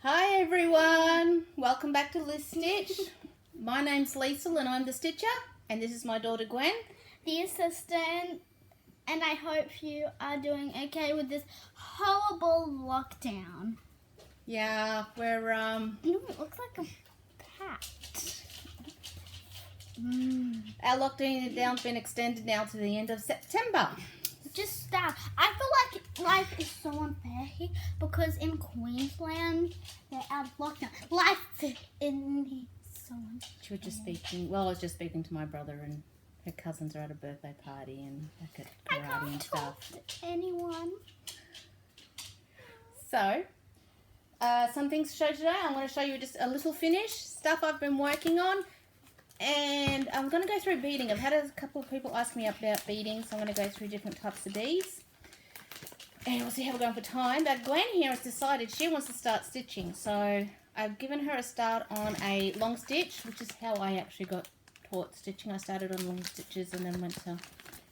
Hi everyone, welcome back to Liz Stitch. My name's Liesl and I'm the stitcher, and this is my daughter Gwen, the assistant, and I hope you are doing okay with this horrible lockdown. Yeah, we're No, it looks like a pat. Our lockdown's been extended now to the end of September. Just stop. I feel like life is so unfair here because in Queensland they're out of lockdown. Life in here is so unfair. She was just speaking. Well, I was just speaking to my brother, and her cousins are at a birthday party and back at I karate can't and talk stuff. to anyone. So, some things to show today. I'm going to show you just a little finish stuff I've been working on. And I'm going to go through beading. I've had a couple of people ask me about beading, so I'm going to go through different types of beads. And we'll see how we're going for time. But Gwen here has decided she wants to start stitching. So I've given her a start on a long stitch, which is how I actually got taught stitching. I started on long stitches and then went to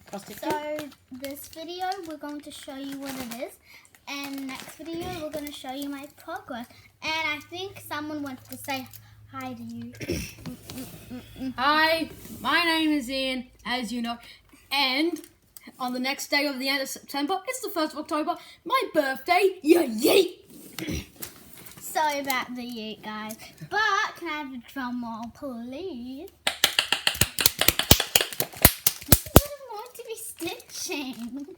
cross stitching. So this video we're going to show you what it is. And next video we're going to show you my progress. And I think someone wants to say hi to you. Hi, my name is Ian, as you know, and on the next day of the end of September, it's the 1st of October, my birthday, yeet! Sorry about the yeet, guys. But can I have a drum roll, please? This is what I'm going to be stitching.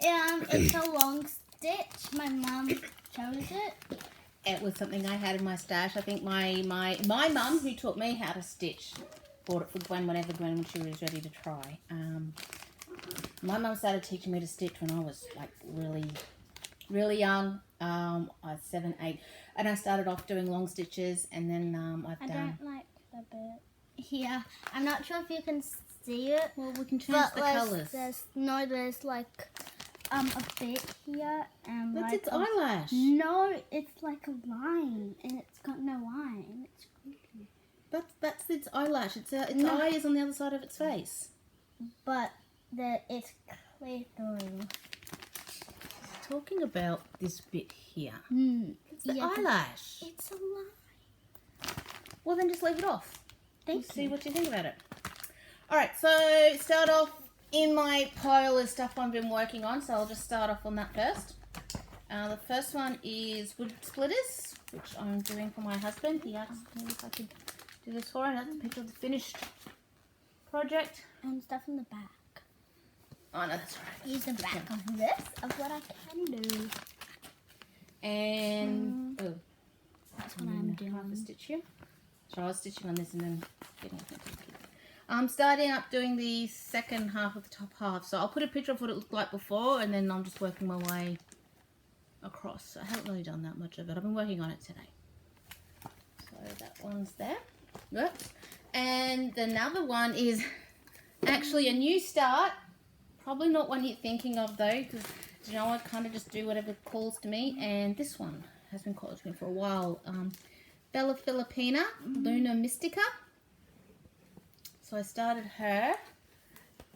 It's a long stitch. My mum chose it. It was something I had in my stash. I think my mum, who taught me how to stitch, bought it for Gwen when she was ready to try. My mum started teaching me to stitch when I was like really young. I was 7, 8, and I started off doing long stitches, and then I don't like the bit here. I'm not sure if you can see it. Well, we can change the colours. There's like a bit here and That's like its eyelash. No, it's like a line and it's got no line. It's creepy. But that's its eyelash. Its No. eye is on the other side of its face. But it's clear through. Talking about this bit here. It's the Yeah, eyelash. It's a line. Well, then just leave it off. Thank See you. what you think about it. Alright, so start off in my pile of stuff I've been working on, so I'll just start off on that first. The first one is wood splitters, which I'm doing for my husband. He asked me if I could do this for him. That's a picture of the finished project. And stuff in the back. Oh no, that's right. Use the back of this of what I can do. And That's what I'm doing. half a stitch here. So I was stitching on this and then getting it. I'm starting up doing the second half of the top half. So I'll put a picture of what it looked like before, and then I'm just working my way across. I haven't really done that much of it. I've been working on it today. So that one's there. Whoops. And another one is actually a new start. Probably not one you're thinking of though, because you know I kind of just do whatever calls to me. And this one has been calling to me for a while. Bella Filipina, Luna Mystica. So I started her,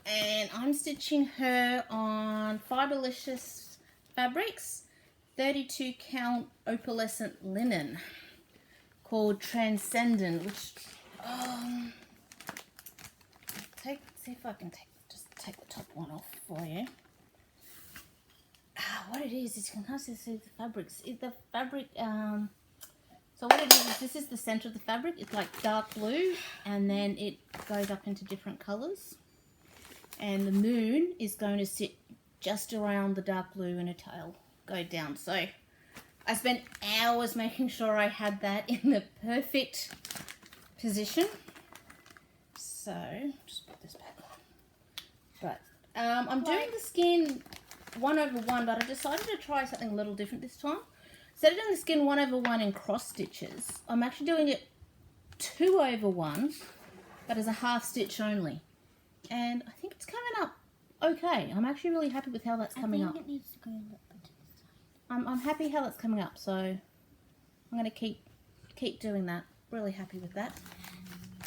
and I'm stitching her on Fiberlicious Fabrics, 32 count opalescent linen called Transcendent, which see if I can just take the top one off for you. What it is you can kind of see the fabrics. The fabric. So what it is this is the center of the fabric. It's like dark blue, and then it goes up into different colors. And the moon is going to sit just around the dark blue, and a tail go down. So I spent hours making sure I had that in the perfect position. So just put this back on. But I'm doing the skin 1/1, but I decided to try something a little different this time. Instead of doing the skin 1/1 in cross stitches, I'm actually doing it 2/1, but as a half stitch only. And I think it's coming up okay. I'm actually really happy with how that's coming up. I think it needs to go a little bit to the side. I'm happy how that's coming up, so I'm going to keep doing that. Really happy with that.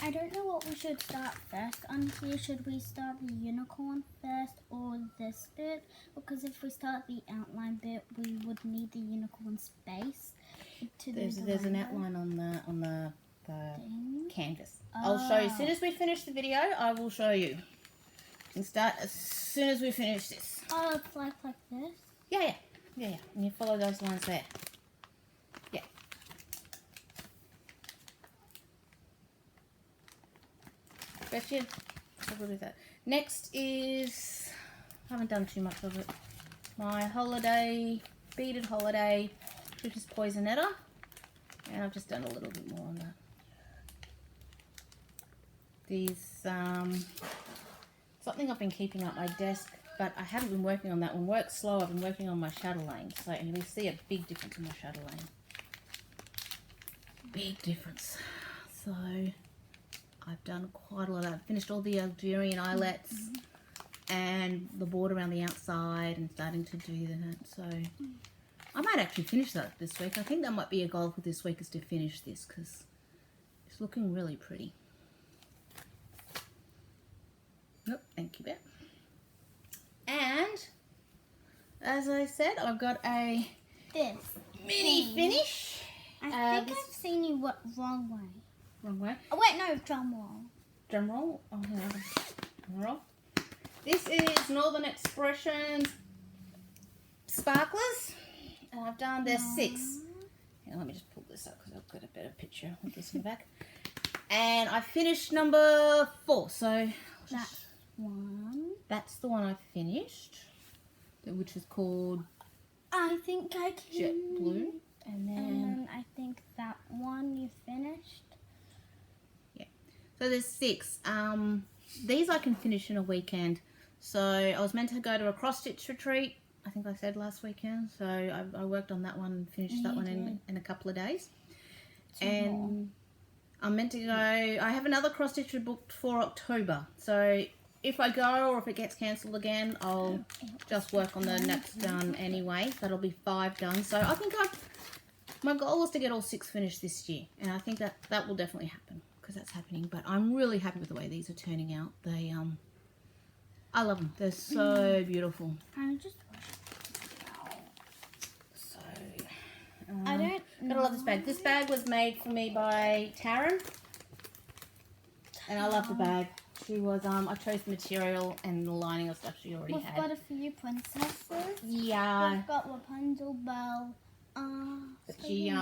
I don't know what we should start first on here. Should we start the unicorn first or this bit because if we start the outline bit, we would need the unicorn's base to do the There's an rainbow outline on the thing. canvas. I'll show you as soon Oh. as we finish the video. I will show you. And start as soon as we finish this. Oh, it's like this. Yeah. And you follow those lines there. Yeah. Bet you. I'll do that. Next is, I haven't done too much of it. My holiday, beaded holiday, which is Poisonetta. And I've just done a little bit more on that. These, something I've been keeping up my desk, but I haven't been working on that one. Work's slow. I've been working on my Chatelaine. So, and you'll see a big difference in my Chatelaine. Big difference. So, I've done quite a lot. I've finished all the Algerian eyelets and the border around the outside and starting to do that. So, I might actually finish that this week. I think that might be a goal for this week is to finish this because it's looking really pretty. Nope, thank you, Bet. And, as I said, I've got a This. mini finish. I think this- I've seen you wrong way. Wrong way. Oh wait, no, drum roll. Drum roll. Oh, hang on. Drum roll. This is Northern Expressions sparklers. And I've done their 6. Hang on, let me just pull this up because I've got a better picture with this in the back. And I finished number 4. So That's one. that's the one I finished, which is called I think I can. Jet Blue. And And then, then I think that one you finished. so there's 6. These I can finish in a weekend. So I was meant to go to a cross stitch retreat, I think I said last weekend. So I worked on that one and finished that one in a couple of days. And I'm meant to go, I have another cross stitch booked for October. So if I go or if it gets cancelled again, I'll just work on the next done anyway. That'll be 5 done. So I think my goal was to get all 6 finished this year. And I think that will definitely happen because that's happening. But I'm really happy with the way these are turning out. They, I love them. They're so beautiful. I'm just. So, I don't. gotta love this bag. This bag was made for me by Taryn. And I love the bag. She was, I chose the material and the lining of stuff she already We've had. got a few princesses. Yeah. We've got Rapunzel, Belle. She,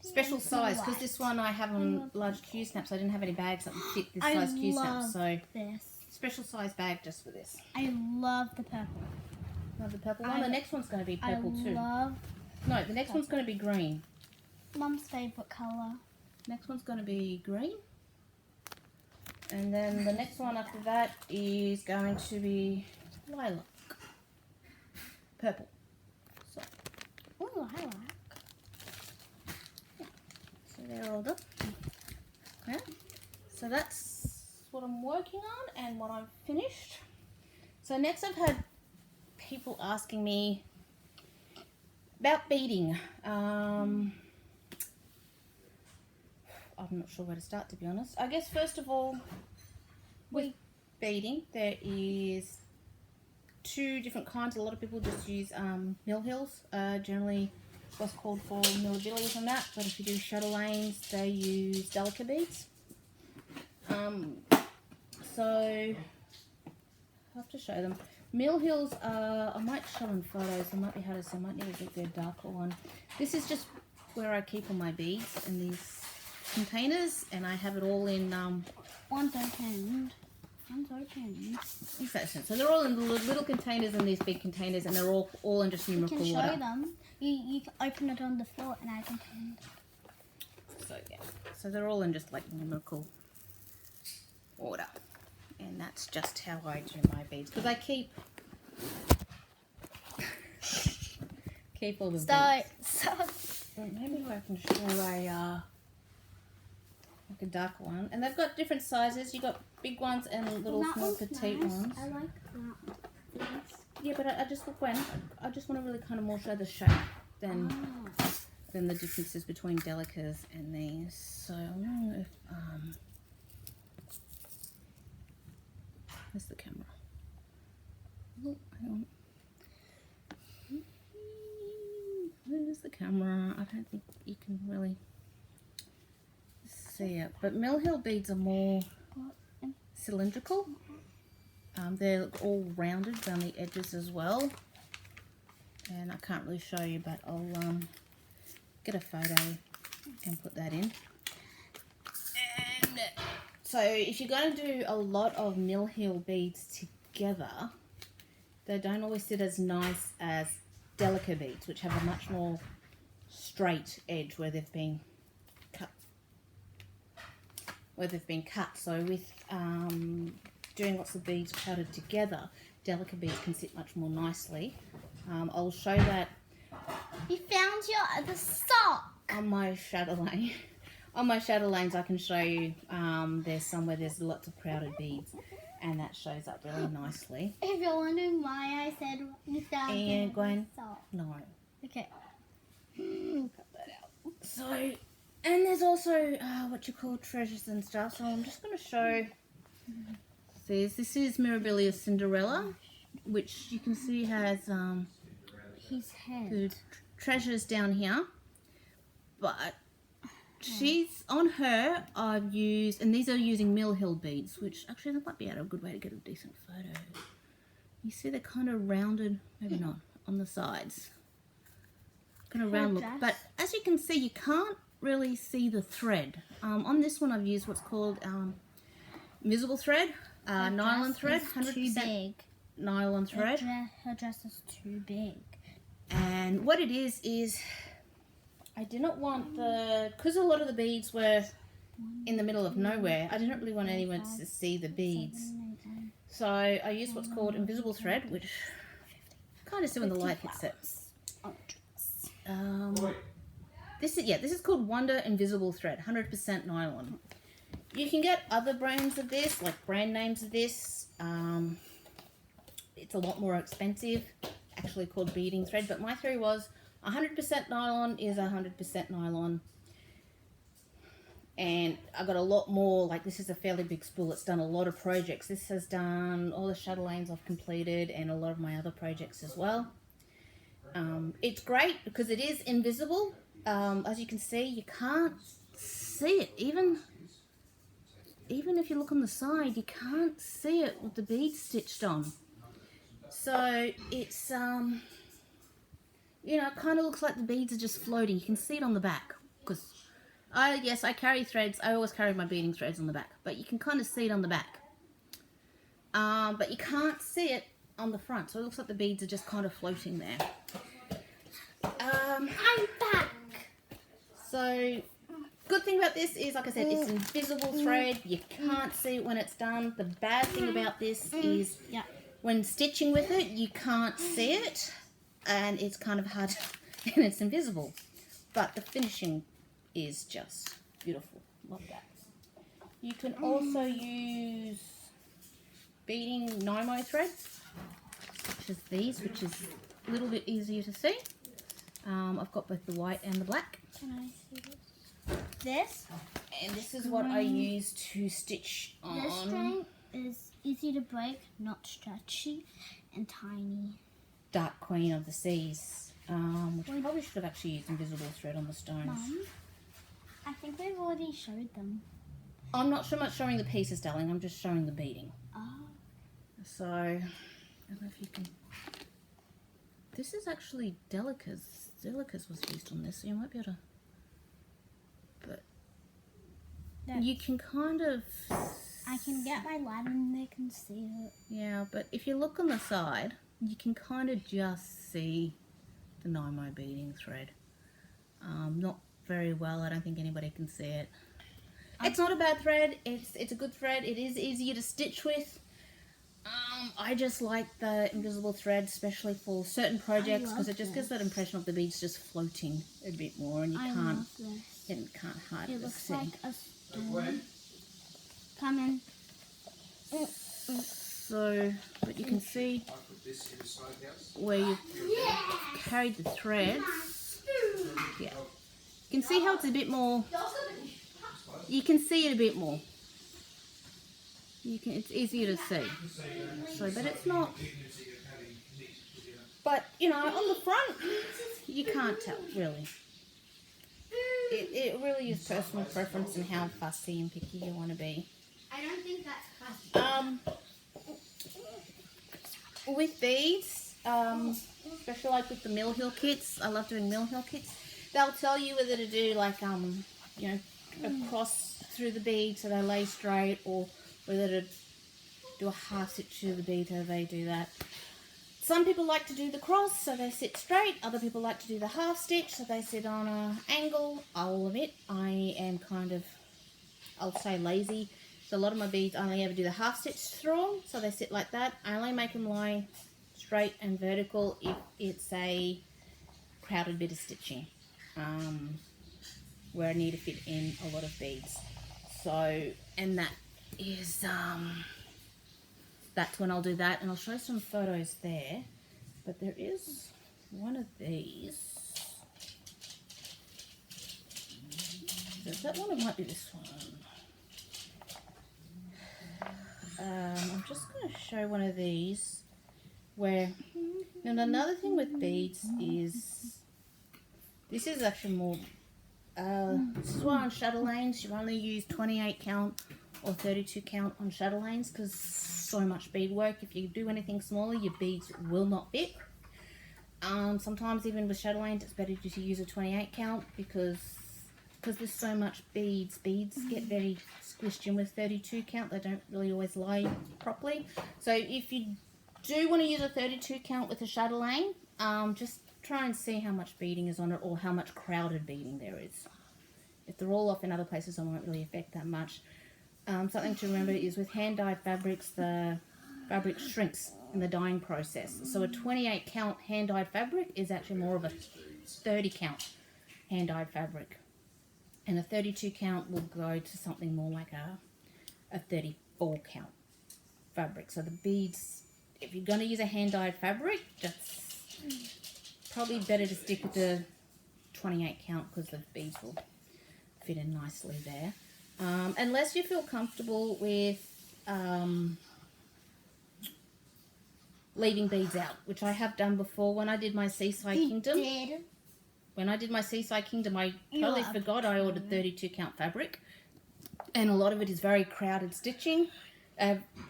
special size, because this one I have on large Q snaps. I didn't have any bags that would fit this size Q snap. So, This. special size bag just for this. I love the purple. Love the purple one. The next one's going to be purple I too. love No, the next one's going to be green. Mum's favourite colour. Next one's going to be green. And then the next one after that is going to be lilac. Purple. So, Oh, I like. so they're all done. Okay. So that's what I'm working on and what I've finished. So next I've had people asking me about beading. I'm not sure where to start, to be honest. I guess first of all, with beading, there is 2 different kinds. A lot of people just use mill hills, generally what's called for Mirabilia and that. But if you do Chatelaines, they use Delica beads. So I'll have to show them. Mill hills are, I might show them photos. They might be hard to see. I might need to get their darker one. This is just where I keep all my beads in these containers, and I have it all in One's opened. One's opened. exactly. So they're all in the little containers and these big containers, and they're all in just You numerical can show order. them. You can open it on the floor and I can find it. So yeah, so they're all in just like numerical order, and that's just how I do my beads because I keep all the Start. beads. Maybe I can show a like a darker one, and they've got different sizes. You got big ones and little That small one's petite nice. ones. I like that. Yeah, but I just look when I just want to really kind of more show the shape than the differences between Delicas and these. So I don't know if where's the camera? Oh, hang on. Where's the camera? I don't think you can really see it. But Mill Hill beads are more cylindrical. They're all rounded around the edges as well. And I can't really show you, but I'll get a photo and put that in. And so if you're going to do a lot of Mill Hill beads together, they don't always sit as nice as Denkai beads, which have a much more straight edge where they've been cut. So with doing lots of beads powdered together, Denkai beads can sit much more nicely. I'll show that. You found the sock On my Chatelaine. On my Chatelaines I can show you there's somewhere there's lots of crowded beads, and that shows up really nicely. If you're wondering why I said you found And Gwen, sock. no. Okay. Cut that out. So, and there's also what you call treasures and stuff, so I'm just going to show. This is Mirabilia Cinderella, which you can see has His head. good treasures down here, but she's on her. I've used, and these are using Mill Hill beads, which actually that might be a good way to get a decent photo. You see they're kind of rounded, maybe not on the sides, kind of round look. But as you can see, you can't really see the thread. On this one, I've used what's called invisible thread, nylon thread, 100% nylon thread. Her dress is too big. And what it is I didn't want because a lot of the beads were in the middle of nowhere, I didn't really want anyone to see the beads. So I used what's called invisible thread, which you kind of see when the light hits it. This is called Wonder Invisible Thread, 100% nylon. You can get other brands of this, like brand names of this. It's a lot more expensive, actually called beading thread, but my theory was 100% nylon is 100% nylon. And I got a lot more, like this is a fairly big spool, it's done a lot of projects. This has done all the Chatelaines I've completed and a lot of my other projects as well. It's great because it is invisible. As you can see, you can't see it. Even if you look on the side, you can't see it with the beads stitched on. So it's, you know, it kind of looks like the beads are just floating. You can see it on the back because yes, I carry threads. I always carry my beading threads on the back, but you can kind of see it on the back. But you can't see it on the front, so it looks like the beads are just kind of floating there. I'm back. So, good thing about this is, like I said, it's invisible thread. You can't see it when it's done. The bad thing about this is when stitching with it, you can't see it, and it's kind of hard, and it's invisible. But the finishing is just beautiful. Love that. You can also use beading Nymo threads, such as these, which is a little bit easier to see. I've got both the white and the black. Can I see this? And this is what I use to stitch on. This string is easy to break, not stretchy, and tiny. Dark Queen of the Seas, which I probably should have actually used invisible thread on the stones. Mum, I think we've already showed them. I'm not so much showing the pieces, darling. I'm just showing the beading. Oh. So, I don't know if you can... This is actually Delica's. Delica's was used on this, so you might be able to... But you can kind of... I can get my light and they can see it. Yeah, but if you look on the side, you can kind of just see the Nymo beading thread. Not very well. I don't think anybody can see it. It's not a bad thread. It's a good thread. It is easier to stitch with. I just like the invisible thread, especially for certain projects, because it just gives that impression of the beads just floating a bit more, and you can't hardly It looks see. like a storm. Come in. So, but you can see where you've carried the threads. Yeah, you can see how it's a bit more. You can see it a bit more. It's easier to see. So, but it's not But, you know, on the front, you can't tell, really. It really is personal preference and how fussy and picky you want to be. I don't think that's fussy. With beads, especially like with the Mill Hill kits, I love doing Mill Hill kits. They'll tell you whether to do like, you know, a cross through the bead so they lay straight, or whether to do a half stitch through the bead so they do that. Some people like to do the cross so they sit straight. Other people like to do the half stitch so they sit on an angle. I'll admit I am kind of, I'll say lazy. So a lot of my beads I only ever do the half stitch through them, so they sit like that. I only make them lie straight and vertical if it's a crowded bit of stitching, where I need to fit in a lot of beads. So, and that is, that's when I'll do that, and I'll show some photos there. But there is one of these. Is that one, or might be this one? I'm just going to show one of these where, and another thing with beads is, this is actually more, this is why on chatelaines you only use 28 count or 32 count on chatelaines, because so much bead work. If you do anything smaller, your beads will not fit. Sometimes even with chatelaines it's better to use a 28 count because there's so much beads get very squished in with 32 count. They don't really always lie properly. So if you do want to use a 32 count with a chatelaine, just try and see how much beading is on it, or how much crowded beading there is. If they're all off in other places, it won't really affect that much. Something to remember is with hand dyed fabrics, the fabric shrinks in the dyeing process. So a 28 count hand dyed fabric is actually more of a 30 count hand dyed fabric. And a 32 count will go to something more like a 34 count fabric. So the beads, if you're going to use a hand dyed fabric, that's probably better to stick with the 28 count, because the beads will fit in nicely there. Unless you feel comfortable with leaving beads out, which I have done before. When I did my Seaside Kingdom, when I did my Seaside Kingdom, I totally forgot I ordered 32 count fabric, and a lot of it is very crowded stitching,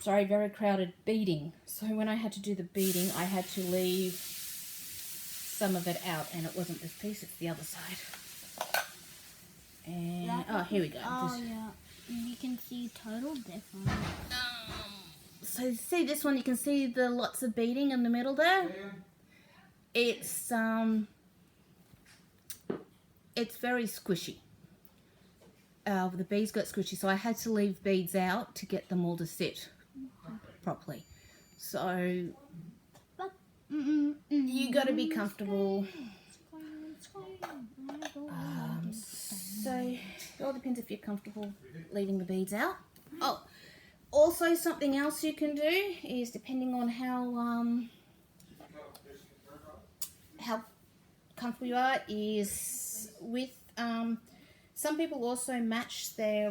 very crowded beading. So when I had to do the beading, I had to leave some of it out, and it wasn't this piece, it's the other side. And oh, here we go. Oh yeah, you can see total difference. So see this one, you can see the lots of beading in the middle there. It's very squishy. The beads got squishy, so I had to leave beads out to get them all to sit properly. So you got to be comfortable. So it all depends if you're comfortable leaving the beads out. Oh, also something else you can do is, depending on how comfortable you are, is with some people also match their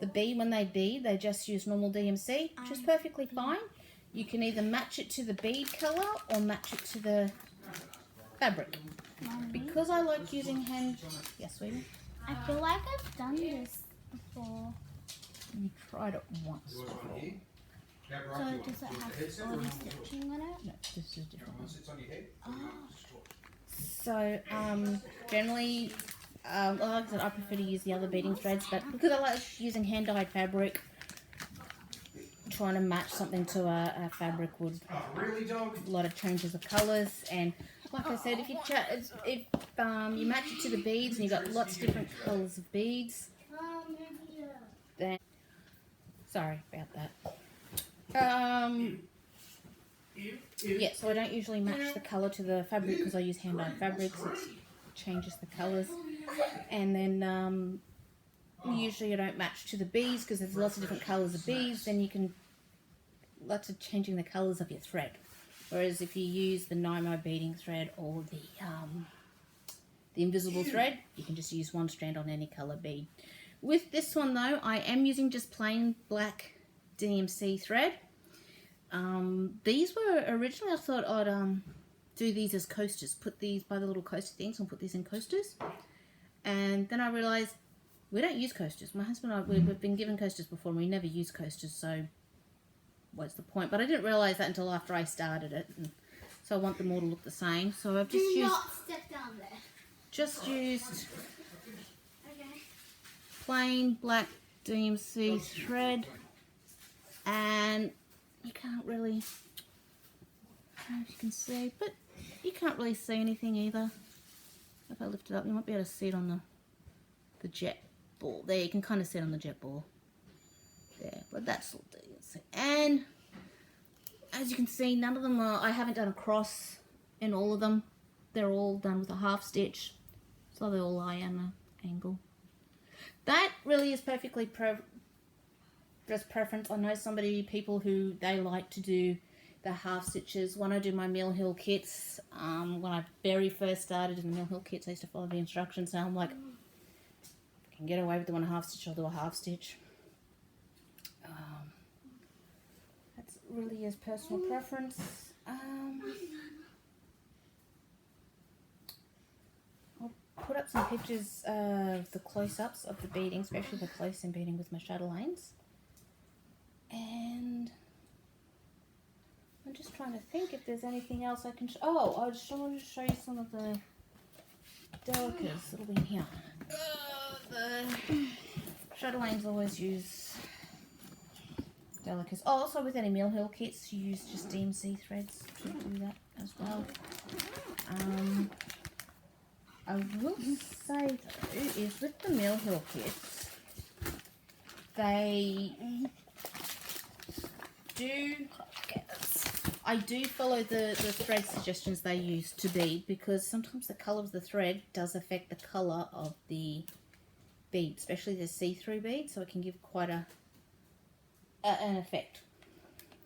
the bead. When they bead, they just use normal DMC, which is perfectly fine. You can either match it to the bead color or match it to the fabric. Because I like using hand... Yes, sweetie? I feel like I've done this before. You tried it once before. So does it have all these stitching on it? No, this is different. Oh. So, generally, like I said, I prefer to use the other beading threads, but because I like using hand-dyed fabric, trying to match something to a fabric would a lot of changes of colours. And like I said, if you you match it to the beads and you've got lots of different colours of beads, then sorry about that. Yeah, so I don't usually match the colour to the fabric because I use hand-dyed fabrics. It changes the colours. And then usually I don't match to the beads because there's lots of different colours of beads. Then you can lots of changing the colours of your thread. Whereas if you use the Nymo beading thread or the invisible thread, you can just use one strand on any colour bead. With this one though, I am using just plain black DMC thread. These were originally, I thought I'd do these as coasters, put these by the little coaster things and put these in coasters. And then I realised we don't use coasters. My husband and I, we've been given coasters before and we never use coasters, so what's the point? But I didn't realise that until after I started it. And so I want them all to look the same. So I've just used... not step down there. Just used Okay. plain black DMC thread, and you can't really, I don't know if you can see, but you can't really see anything either. If I lift it up, you might be able to see it on the jet ball. There, you can kind of see it on the jet ball. There, but that's all DMC. And as you can see, none of them are, I haven't done a cross in all of them. They're all done with a half stitch. So they all lie on an angle. That really is perfectly just preference. I know people who they like to do the half stitches. When I do my Mill Hill kits, when I very first started in the Mill Hill kits, I used to follow the instructions. Now I'm like, I can get away with doing a half stitch, I'll do a half stitch. That's really is personal preference. Put up some pictures of the close-ups of the beading, especially the close-in beading with my chatelaines. And I'm just trying to think if there's anything else I can show. Oh, I just wanted to show you some of the delicas that'll be in here. The chatelaines always use delicas. Oh, also with any Mill Hill kits, you use just DMC threads to do that as well. I will say though, is with the Mill Hill kits, I do follow the thread suggestions they use to bead, because sometimes the colour of the thread does affect the colour of the bead, especially the see-through bead, so it can give quite an effect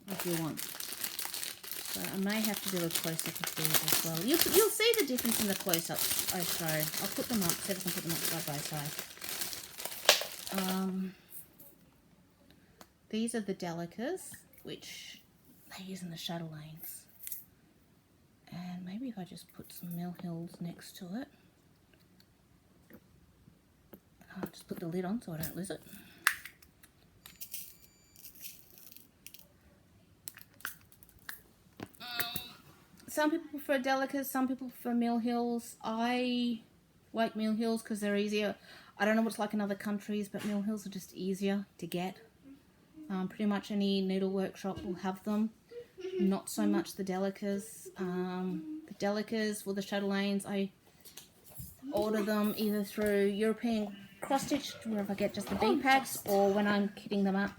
if you want. So I may have to do a close-up of these as well. You'll see the difference in the close-ups I show. I'll put them up, see if I can put them up side by side. These are the delicas, which they use in the chatelaines. And maybe if I just put some Mill Hills next to it. I'll just put the lid on so I don't lose it. Some people prefer delicas, some people prefer Mill Hills. I like Mill Hills because they're easier. I don't know what it's like in other countries, but Mill Hills are just easier to get. Pretty much any needle workshop will have them. Not so much the delicas. The delicas for the chatelaines, I order them either through European cross stitch, where if I get just the bead packs, or when I'm kitting them up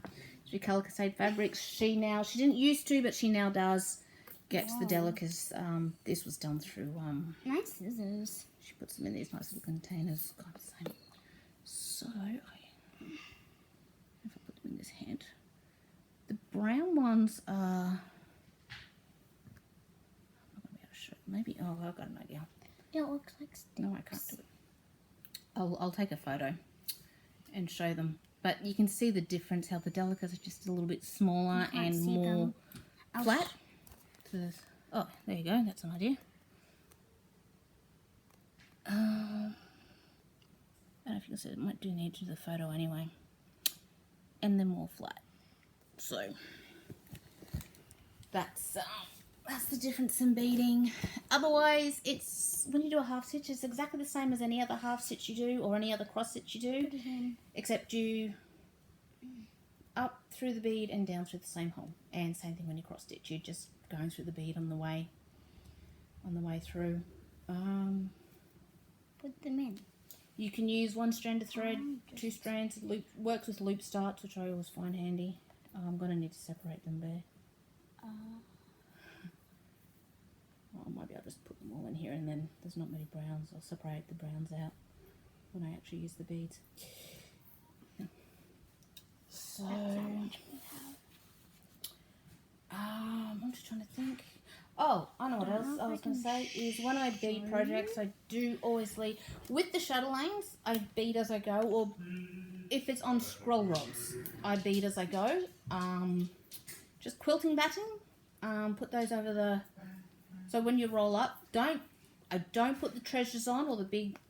through Calico Fabrics. She didn't used to, but she now does get the delicas. This was done through Nice scissors. she puts them in these nice little containers, kind of same. So if I put them in this hand, the brown ones are, I'm not gonna be able to show it. Maybe, oh, I've got an idea. It looks like sticks. No, I can't do it. I'll take a photo and show them, but you can see the difference, how the delicas are just a little bit smaller and more flat. Oh, there you go, that's an idea. I don't know if you can see it, might do need to do the photo anyway. And they're more flat. So that's the difference in beading. Otherwise, it's when you do a half stitch, it's exactly the same as any other half stitch you do or any other cross stitch you do, except you up through the bead and down through the same hole. And same thing when you cross stitch, you're just going through the bead on the way through. Put them in. You can use one strand of thread, two strands. Loop works with loop starts, which I always find handy. I'm going to need to separate them there. Well, maybe I'll just put them all in here, and then there's not many browns. I'll separate the browns out when I actually use the beads. So, I'm just trying to think. Oh, I know what else I was going to say is when I bead projects, I do always leave with the chatelaines. I bead as I go, or if it's on scroll rods, I bead as I go. just quilting batting. Put those over the, so when you roll up, I don't put the treasures on, or the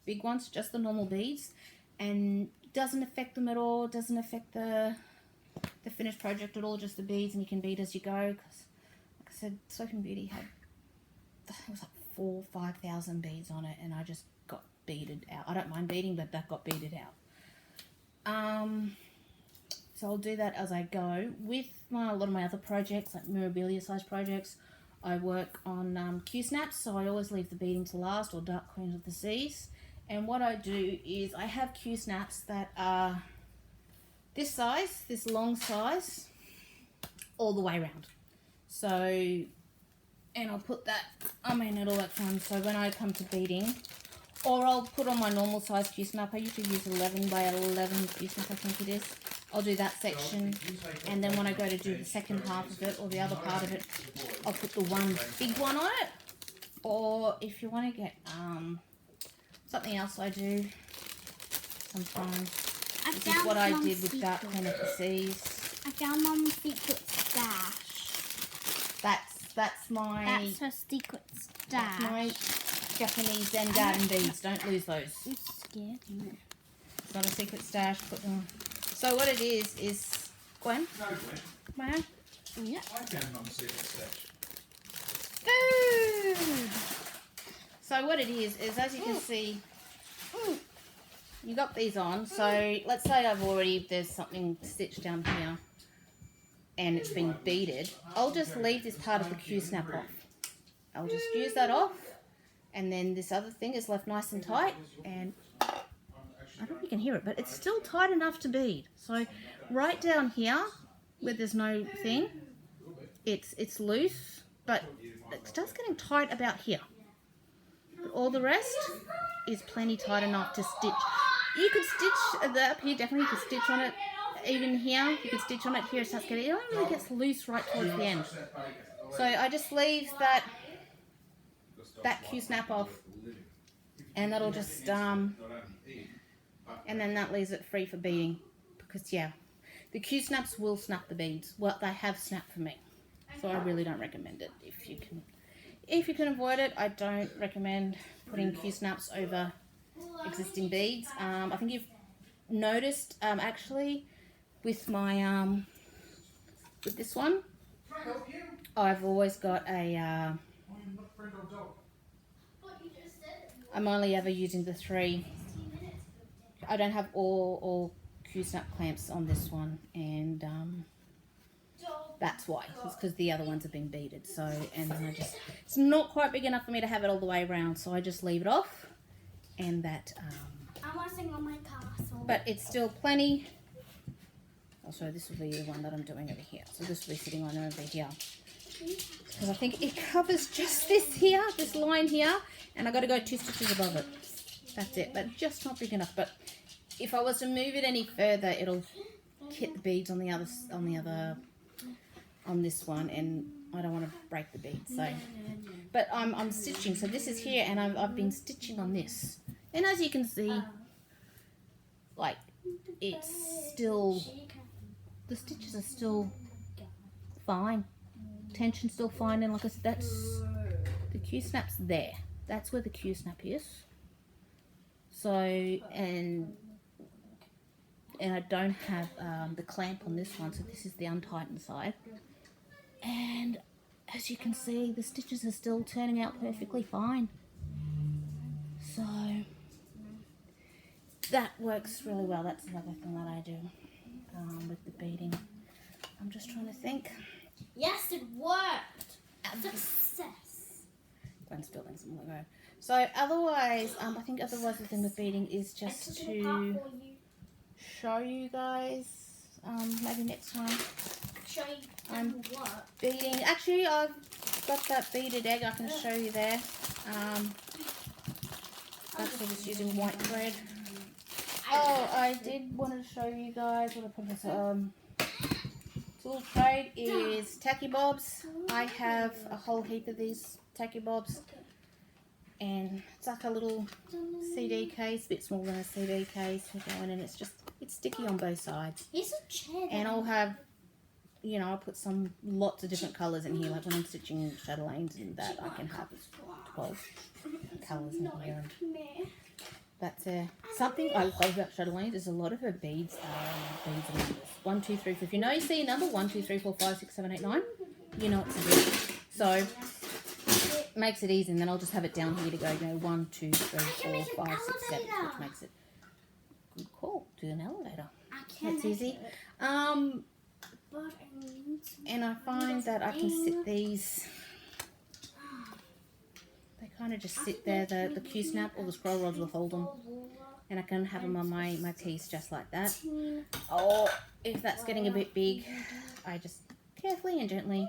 big ones, just the normal beads, and it doesn't affect them at all. It doesn't affect the finished project at all, just the beads, and you can bead as you go, because like I said, Soap & Beauty had, it was like 4,000 or 5,000 beads on it, and I just got beaded out. I don't mind beading, but that got beaded out. So I'll do that as I go. With a lot of my other projects, like Mirabilia size projects, I work on Q-snaps, so I always leave the beading to last, or Dark Queen of the Seas. And what I do is I have Q-snaps that are this size, this long size, all the way around. So, and I'll put that on my needle at times, so when I come to beading, or I'll put on my normal size Q-snap. I usually use 11 by 11 Q-snap, I think it is. I'll do that section, and then when I go to do the second half of it, or the other part of it, I'll put the one big one on it. Or if you want to get something else I do sometimes, this is what I did with Dark Queen of the Seas. I found Mum's secret stash. That's my... That's her secret stash. That's my Japanese Zen garden beads. Don't lose those. You scared me. It's not a secret stash. Put them... So what it is Gwen? No, Gwen. Ma'am? Yeah. I found Mum's secret stash. Food. So what it is as you can see, you got these on. So let's say there's something stitched down here and it's been beaded. I'll just leave this part of the Q-snap off. I'll just use that off, and then this other thing is left nice and tight, and I don't know if you can hear it, but it's still tight enough to bead. So right down here where there's no thing, it's loose, but it starts getting tight about here. But all the rest is plenty tight enough to stitch. You could stitch up here, definitely you could stitch on it. Even here, you could stitch on it here. It starts getting, it only really gets loose right towards the end. So I just leave that Q-snap off, and that'll just and then that leaves it free for beading, because yeah, the Q-snaps will snap the beads. Well, they have snapped for me, so I really don't recommend it. If you can avoid it, I don't recommend putting Q-snaps over existing beads. I think you've noticed actually with my with this one, I've always got a I'm only ever using the 3. I don't have all Q-snap clamps on this one, and that's why. It's because the other ones have been beaded. So, and then it's not quite big enough for me to have it all the way around, so I just leave it off, and that I want to sing on my castle. but it's still plenty. Oh, sorry, this will be the one that I'm doing over here. So this will be sitting on over here, because I think it covers just this here, this line here, and I got to go 2 stitches above it. That's it, but just not big enough. But if I was to move it any further, it'll hit the beads on this one, and I don't want to break the beads. So, but I'm stitching. So this is here, and I've been stitching on this, and as you can see, like it's still, the stitches are still fine, tension's still fine, and like I said, that's the Q-snap's there. That's where the Q-snap is. So, and I don't have the clamp on this one, so this is the untightened side. And as you can see, the stitches are still turning out perfectly fine. So, that works really well. That's another thing that I do with the beading. I'm just trying to think. Yes, it worked. Success. Gwen's building some Lego. So otherwise, I think otherwise the thing with beading is just to show you guys, maybe next time. Show you what? Beading. Actually, I've got that beaded egg. I can show you there. Actually, just using white thread. Oh, I did want to show you guys what I put this. Tool trade is tacky bobs. I have a whole heap of these tacky bobs, and it's like a little CD case, a bit smaller than a CD case. You go in and it's sticky on both sides. Here's a chair. And I'll have you know, I put lots of different colours in here. Like when I'm stitching chatelaines and that, I can have 12 colours in here. And that's something I love about chatelaines is a lot of her beads are beads and numbers. 1, 2, 3, 4. If you know you see a number 1, 2, 3, 4, 5, 6, 7, 8, 9, you know it's a bead. So it makes it easy, and then I'll just have it down here to go, 1, 2, 3, 4, 5, 6, 7, which makes it good call. Do an elevator. That's easy. And I find that I can sit these. They kind of just sit there. The Q snap or the scroll rods will hold them, and I can have them on my piece just like that. Or if that's getting a bit big, I just carefully and gently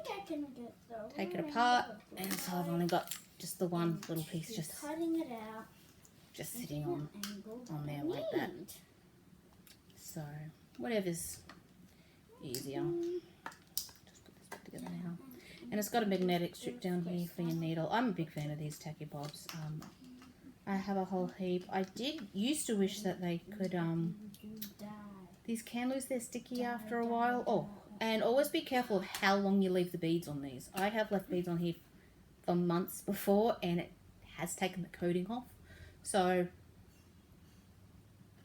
take it apart, and so I've only got just the one little piece just sitting on there like that. So whatever's easier. Just put this back together now. And it's got a magnetic strip down here for your needle. I'm a big fan of these tacky bobs. I have a whole heap. I used to wish that they could, these can lose their sticky after a while. Oh, and always be careful of how long you leave the beads on these. I have left beads on here for months before, and it has taken the coating off. So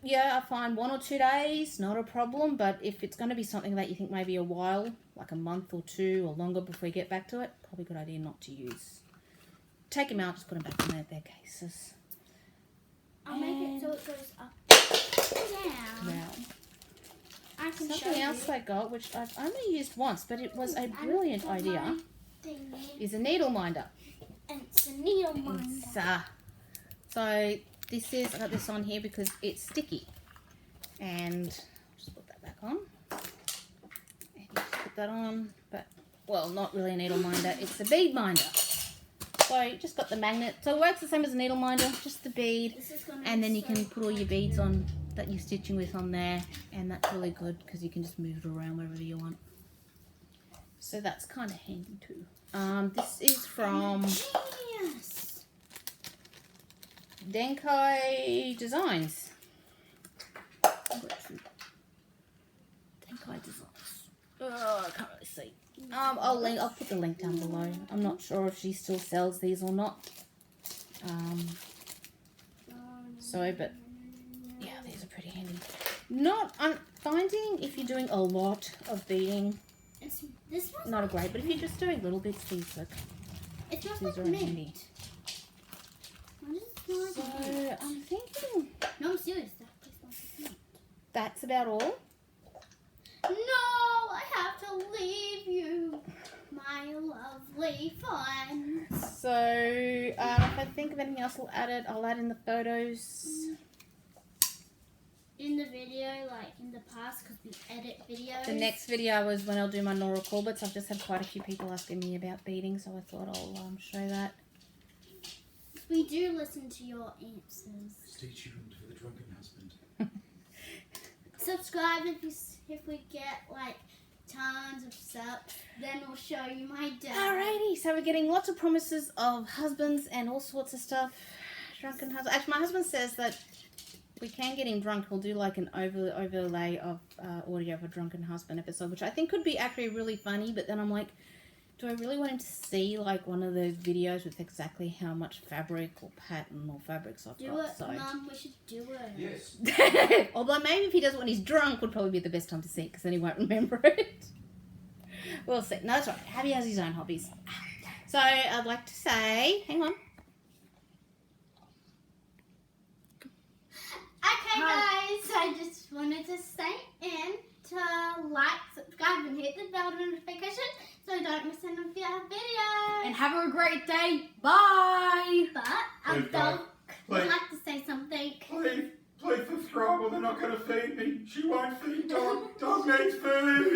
yeah, I find 1 or 2 days, not a problem, but if it's going to be something that you think maybe a while, like a month or 2 or longer before you get back to it, probably a good idea not to use. Take them out, just put them back in their cases. I'll make it so it goes up and down. I can Something else I got, which I've only used once, but it was a brilliant idea, is a needle minder. And it's a needle minder. So this is, I got this on here because it's sticky, and I'll just put that back on, and you just put that on, but, well, not really a needle minder, it's a bead minder. So you just got the magnet, so it works the same as a needle minder, just the bead, and then you can put all your beads on that you're stitching with on there, and that's really good because you can just move it around wherever you want. So that's kind of handy too. This is from Denkai Designs. Denkai Designs. Oh, I can't really see. I'll put the link down below. I'm not sure if she still sells these or not. But yeah, these are pretty handy. I'm finding if you're doing a lot of beading, not a great, but if you're just doing little bits, these look. These are handy. So I'm thinking. No, I'm serious. That's about all. No, I have to leave you, my lovely friends. So if I think of anything else, I'll add in the photos. In the video, like in the past, because we edit videos. The next video is when I'll do my Nora Corbetts. I've just had quite a few people asking me about beading, so I thought I'll show that. We do listen to your answers. Stay tuned for the drunken husband. Subscribe if we get like tons of subs, then we'll show you my dad. Alrighty, so we're getting lots of promises of husbands and all sorts of stuff. Drunken husband. Actually, my husband says that we can get him drunk. We'll do like an overlay of audio of a drunken husband episode, which I think could be actually really funny. But then I'm like, do I really want him to see like one of those videos with exactly how much fabric or pattern or fabrics I've got? Do it, Mum. We should do it. Yes. Although maybe if he does it when he's drunk would probably be the best time to see it, because then he won't remember it. We'll see. No, that's right. Abby has his own hobbies. So I'd like to say, hang on. Okay, guys. I just wanted to stay in to like, subscribe, and hit the bell notification so don't miss any of our videos. And have a great day. Bye. But our Please, dog would please. like to say something. Please subscribe or they're not going to feed me. She won't feed dog. Dog needs food.